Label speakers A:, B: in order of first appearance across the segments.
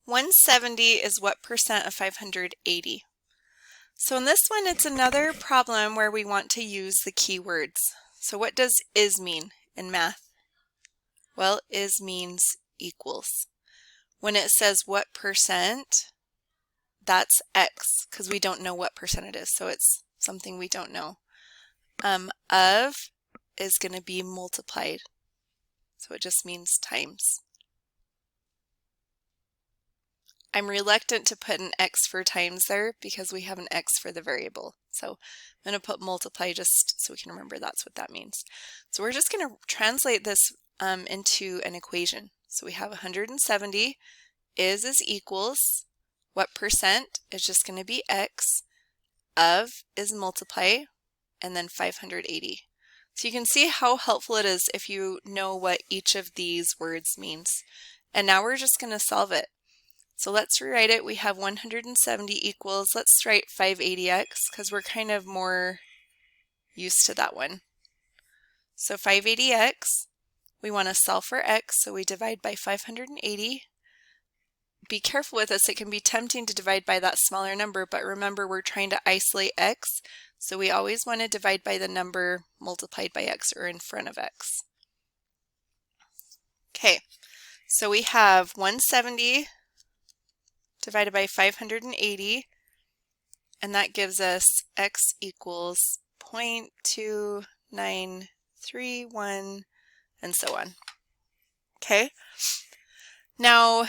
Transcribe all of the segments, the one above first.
A: 170 is what percent of 580? So in this one, it's another problem where we want to use the keywords. So what does is mean in math? Well, is means equals. When it says what percent, that's X, because we don't know what percent it is, so it's something we don't know. Of is going to be multiplied, so it just means times. I'm reluctant to put an X for times there because we have an X for the variable. So I'm going to put multiply just so we can remember that's what that means. So we're just going to translate this into an equation. So we have 170 is equals, what percent is just going to be X, of is multiply, and then 580. So you can see how helpful it is if you know what each of these words means. And now we're just going to solve it. So let's rewrite it. We have 170 equals, let's write 580x because we're kind of more used to that one. So 580x, we want to solve for x, so we divide by 580. Be careful with this, it can be tempting to divide by that smaller number, but remember we're trying to isolate x, so we always want to divide by the number multiplied by x or in front of x. Okay, so we have 170 divided by 580, and that gives us x equals 0.2931, and so on. Okay, now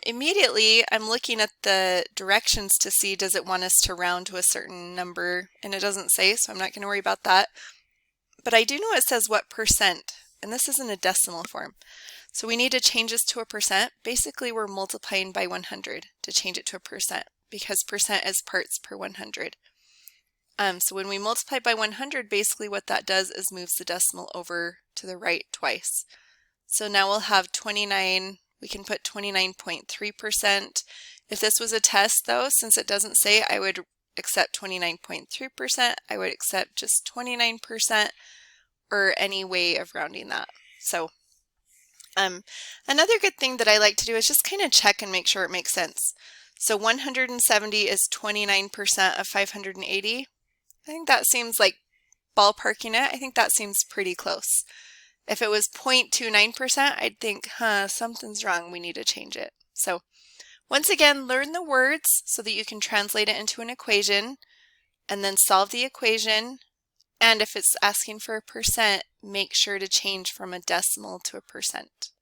A: immediately I'm looking at the directions to see does it want us to round to a certain number, and it doesn't say, so I'm not going to worry about that. But I do know it says what percent, and this is in a decimal form. So we need to change this to a percent. Basically, we're multiplying by 100 to change it to a percent because percent is parts per 100. So when we multiply by 100, basically what that does is moves the decimal over to the right twice. So now we'll have 29, we can put 29.3%. If this was a test though, since it doesn't say, I would accept 29.3%, I would accept just 29%, or any way of rounding that. So another good thing that I like to do is just kind of check and make sure it makes sense. So 170 is 29% of 580. I think that seems like ballparking it. I think that seems pretty close. If it was 0.29%, I'd think, something's wrong, we need to change it. So once again, learn the words so that you can translate it into an equation and then solve the equation. And if it's asking for a percent, make sure to change from a decimal to a percent.